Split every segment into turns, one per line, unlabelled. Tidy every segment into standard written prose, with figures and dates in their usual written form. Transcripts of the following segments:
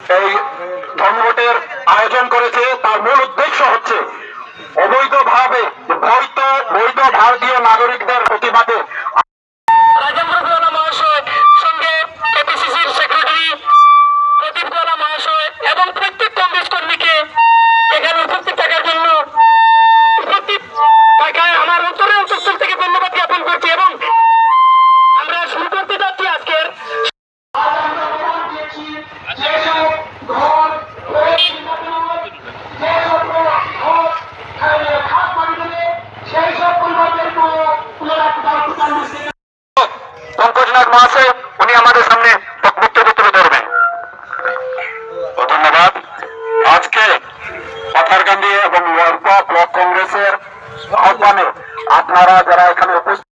এই ধর্মঘটের আয়োজন করেছে, তার মূল উদ্দেশ্য হচ্ছে অবৈধভাবে বৈধ ভারতীয় নাগরিকদের প্রতিবাদে রাজেন্দ্র প্রধান মহাশয় সঙ্গে কেপিসিসির সেক্রেটারি প্রদীপ প্রধান মহাশয় এবং প্রত্যেক কংগ্রেস কর্মীকে এখানে উপস্থিত থাকার জন্য উপস্থিত থাকায় আমার অন্তরের অন্তঃস্থল থেকে ধন্যবাদ জ্ঞাপন করছি। এবং আমরা শুরু করতে যাচ্ছি আজকের পঙ্কজনাথ মহাশয়, উনি আমাদের সামনে বক্তব্য তুলে ধরবেন। ধন্যবাদ। আজকে পাথারকান্দি এবং ব্লক কংগ্রেসের আহ্বানে আপনারা যারা এখানে উপস্থিত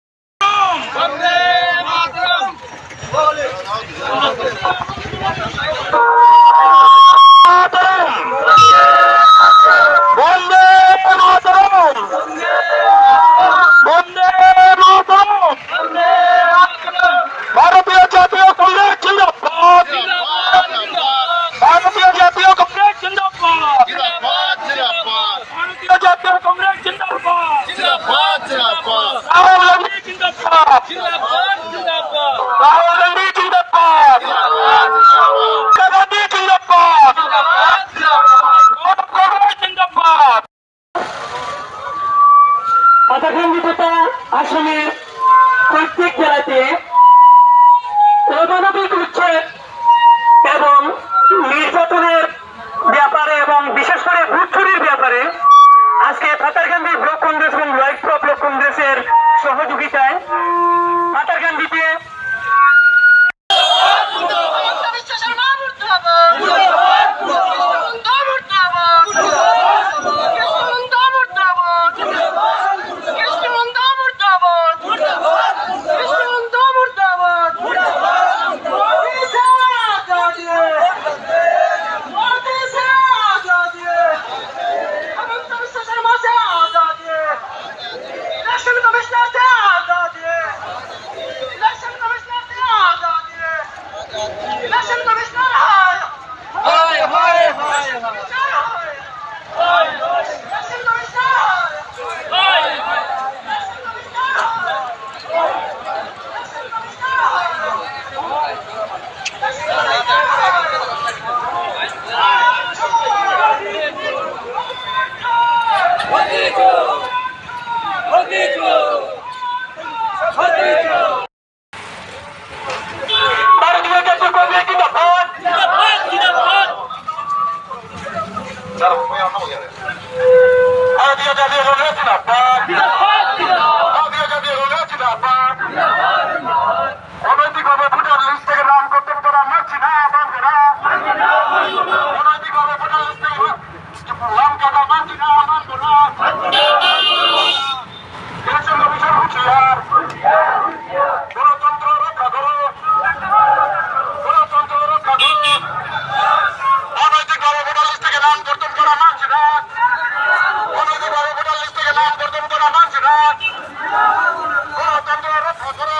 ভারতীয় জাতীয় কংগ্রেস জিন্দাবাদ, ভারতীয় জাতীয় কংগ্রেস জিন্দাবাদ, ভারতীয় জাতীয় কংগ্রেস জিন্দাবাদ, রাহুল গান্ধী জিন্দাবাদ, রাহুল গান্ধী জিন্দাবাদ, গান্ধী জিন্দাবাদ, কংগ্রেস জিন্দাবাদ। পাথারকান্দি তথা আসামের প্রত্যেক জেলাতে অমানবিক উচ্ছেদ এবং নির্যাতনের ব্যাপারে এবং বিশেষ করে ভোট চুরির ব্যাপারে আজকে পাথারকান্দি ব্লক কংগ্রেস এবং ব্লক কংগ্রেসের সহযোগিতায় পাথারকান্দিতে অনৈতিকভাবে ভোটার লিস্ট থেকে নাম করতে তোরা মারছি না, মানবো না। অনৈতিকভাবে ভোটার লিস্ট থেকে নাম কাটা মানছি না, মানবো না। ইলেকশন কমিশন হুঁশিয়ার, গণতন্ত্র রক্ষা করো, গণতন্ত্র রক্ষা করো। অনৈতিকভাবে ভোটার লিস্ট থেকে নাম কর্তন করা মানছি না, অনৈতিকভাবে ভোটার লিস্ট থেকে নাম কর্তন করা মানছি না। গণতন্ত্র রক্ষা করো।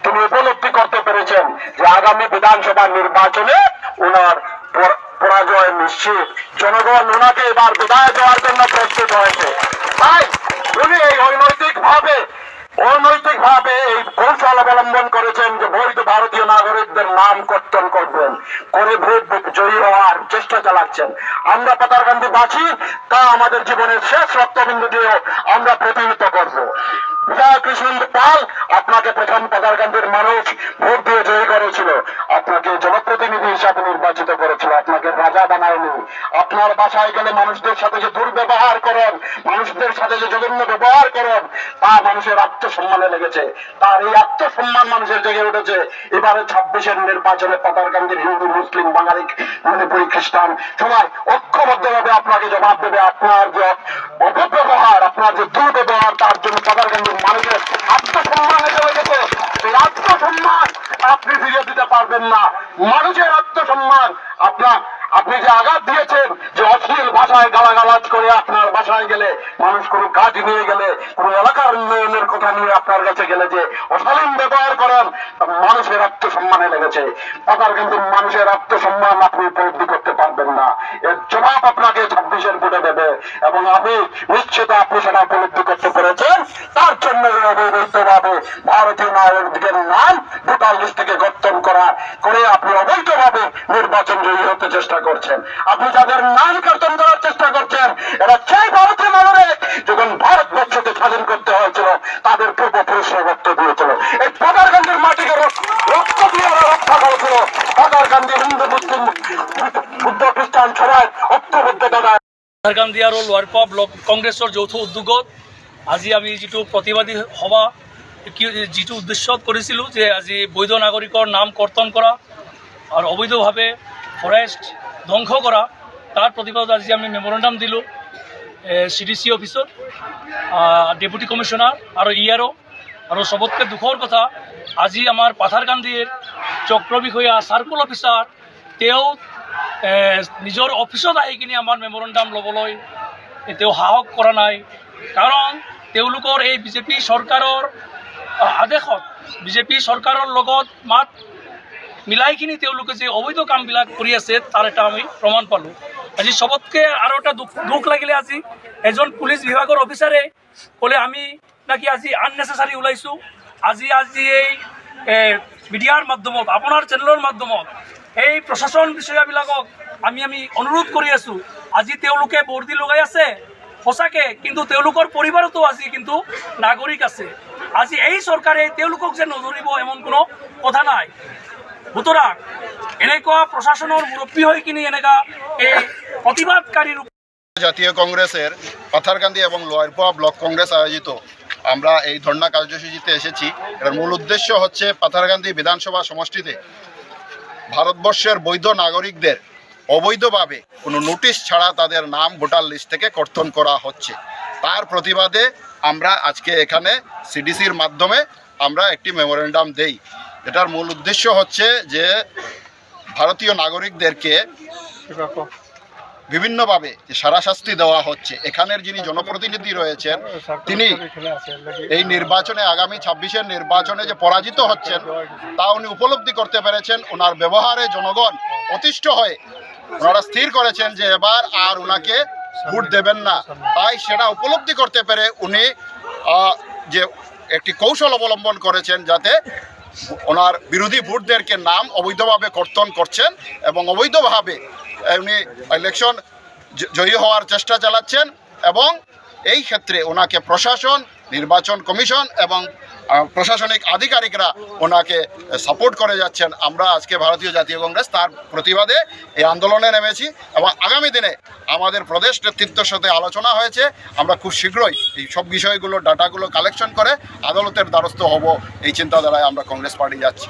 তিনি উপলব্ধি করতে পেরেছেন যে আগামী বিধানসভা নির্বাচনে ওনার পরাজয় নিশ্চিত। জনগণ ওনাকে এবার বিদায় দেওয়ার জন্য প্রস্তুত হয়েছে। তাই উনি এই অনৈতিকভাবে এই কৌশল অবলম্বন করেছেন যে বৈধ ভারতীয় নাগরিকদের নাম কর্তন করবেন, করে ভোট জয়ী হওয়ার চেষ্টা চালাচ্ছেন। আমরা পাথারকান্দিবাসী তা আমাদের জীবনের শেষ রক্তবিন্দু দিয়েও আমরা প্রতিহিত করব। বিজয় কৃষ্ণেন্দু পাল, আপনাকে প্রথম পাথারকান্দির মানুষ ভোট দিয়ে জয়ী করেছিল, আপনাকে জনপ্রতিনিধি হিসাবে নির্বাচিত করেছিল, আপনাকে রাজা বানায়নি। আপনার বাসায় গেলে মানুষদের সাথে যে দুর্ব্যবহার করেন, মানুষদের সাথে যে জঘন্য ব্যবহার করেন, তা মানুষের আত্মসম্মানে লেগেছে। তার এই আত্মসম্মান মানুষের জেগে উঠেছে এবারে 26-এর নির্বাচনে। পাথারকান্দির হিন্দু, মুসলিম, বাঙালি, মণিপুরী, খ্রিস্টান সবাই ঐক্যবদ্ধভাবে আপনাকে জবাব দেবে। আপনার যে অপব্যবহার, আপনার যে দুর্ব্যবহার, তার জন্য পাথারকান্দির মানুষের আত্মসম্মান এসে গেছে। এই আত্মসম্মান আপনি ফিরিয়ে দিতে পারবেন না। মানুষের আত্মসম্মান আপনি যে আঘাত দিয়েছেন, যে অশ্লীল ভাষায় গালাগালাজ করে আপনার বাসায় গেলে, মানুষ কোনো কাজ নিয়ে গেলে, কোনো এলাকার উন্নয়নের কথা নিয়ে আপনার কাছে গেলে যে অশালীন ব্যবহার করেন, মানুষের আত্মসম্মানে লেগেছে। পাতারকান্দির মানুষের আত্মসম্মান আপনি উপলব্ধি করতে পারবেন না। এর জবাব আপনাকে 26-এর ভোটে দেবে, এবং আমি নিশ্চিত আপনি সেটা উপলব্ধি করতে পেরেছেন। তার জন্য অবৈধভাবে ভারতীয় নাগরিকদের নাম ভোটার লিস্ট থেকে কর্তন করে আপনি অবৈধভাবে নির্বাচন জয়ী হতে চেষ্টা করছেন। আপনি যাদের নাম কর্তন করার চেষ্টা করছেন, এরা সেই ভারতীয় নাগরিক যখন ভারতবর্ষকে স্বাধীন করতে হয়েছিল তাদের পূর্বপুরুষরা রক্ত দিয়েছিল। এই পাতারকান্দির মাটিকে রক্ত দিয়ে ওরা রক্ষা করেছিল। পাতারকান্দি হিন্দু মুসলিম বুদ্ধ খ্রিস্টান সবাই ঐক্যবদ্ধতা।
পাথারকান্দি আৰু লোৱাৰপা ব্লক কংগ্ৰেছৰ যৌথ উদ্যোগত আজি আমি যিটো প্ৰতিবাদী সভা যিটো উদ্দেশ্যত কৰিছিলোঁ যে আজি বৈধ নাগৰিকৰ নাম কৰ্তন কৰা আৰু অবৈধভাৱে ফৰেষ্ট ধ্বংস কৰা, তাৰ প্ৰতিবাদত আজি আমি মেমৰেণ্ডাম দিলোঁ CDC অফিচত, ডেপুটি কমিশ্যনাৰ আৰু ERO। আৰু চবতকৈ দুখৰ কথা, আজি আমাৰ পাথাৰকান্দিৰ চক্ৰ বিষয়া চাৰ্কল অফিচাৰ তেওঁ নিজৰ অফিচত আহি কিনে আমাৰ মেমৰেণ্ডাম ল'বলৈ তেওঁ সাহস কৰা নাই। কাৰণ তেওঁলোকৰ এই বিজেপি চৰকাৰৰ আদেশত বিজেপি চৰকাৰৰ লগত মাত মিলাইখিনি তেওঁলোকে যে অবৈধ কামবিলাক কৰি আছে তাৰ এটা আমি প্ৰমাণ পালোঁ। আজি চবতকৈ আৰু এটা দুখ লাগিলে, আজি এজন পুলিচ বিভাগৰ অফিচাৰে ক'লে আমি নাকি আজি আননেচেচাৰী ওলাইছোঁ। আজি এই মিডিয়াৰ মাধ্যমত, আপোনাৰ চেনেলৰ মাধ্যমত এই প্ৰশাসন বিষয়াবিলাকক আমি অনুৰোধ কৰি আছোঁ, আজি তেওঁলোকে বৰ্দি লগাই আছে সঁচাকৈ, কিন্তু তেওঁলোকৰ পৰিবাৰতো আজি কিন্তু নাগৰিক আছে। আজি এই চৰকাৰে তেওঁলোকক যে নধৰিব এমন কোনো কথা নাই। সুতরাং এনেকুৱা প্রশাসনের মুরব্বী হয়ে কিনে এনেকা এই প্রতিবাদকারীর
জাতীয় কংগ্রেসের পাথারকান্দি এবং লোয়ারপোয়া ব্লক কংগ্রেস আয়োজিত আমরা এই ধর্ণা কার্যসূচিতে এসেছি। এর মূল উদ্দেশ্য হচ্ছে পাথারকান্দি বিধানসভা সমষ্টিতে ভারতবর্ষের বৈধ নাগরিকদের অবৈধভাবে কোনো নোটিশ ছাড়া তাদের নাম ভোটার লিস্ট থেকে কর্তন করা হচ্ছে। তার প্রতিবাদে আমরা আজকে এখানে CDCর মাধ্যমে আমরা একটি মেমোরেন্ডাম দেই। এটার মূল উদ্দেশ্য হচ্ছে যে ভারতীয় নাগরিকদেরকে বিভিন্নভাবে যে সারাশাস্তি দেওয়া হচ্ছে। এখানের যিনি জনপ্রতিনিধি রয়েছেন তিনি এই নির্বাচনে, আগামী 26-এর নির্বাচনে যে পরাজিত হচ্ছেন তা উনি উপলব্ধি করতে পেরেছেন। ওনার ব্যবহারে জনগণ অতিষ্ঠ হয়ে ওনারা স্থির করেছেন যে এবার আর ওনাকে ভোট দেবেন না। তাই সেটা উপলব্ধি করতে পেরে উনি যে একটি কৌশল অবলম্বন করেছেন, যাতে ওনার বিরোধী ভোটদেরকে নাম অবৈধভাবে কর্তন করছেন এবং অবৈধভাবে উনি ইলেকশন জয়ী হওয়ার চেষ্টা চালাচ্ছেন। এবং এই ক্ষেত্রে ওনাকে প্রশাসন, নির্বাচন কমিশন এবং প্রশাসনিক আধিকারিকরা ওনাকে সাপোর্ট করে যাচ্ছেন। আমরা আজকে ভারতীয় জাতীয় কংগ্রেস তার প্রতিবাদে এই আন্দোলনে নেমেছি এবং আগামী দিনে আমাদের প্রদেশ নেতৃত্বের সাথে আলোচনা হয়েছে। আমরা খুব শীঘ্রই এই সব বিষয়গুলো, ডাটাগুলো কালেকশন করে আদালতের দ্বারস্থ হব, এই চিন্তাধারায় আমরা কংগ্রেস পার্টি যাচ্ছি।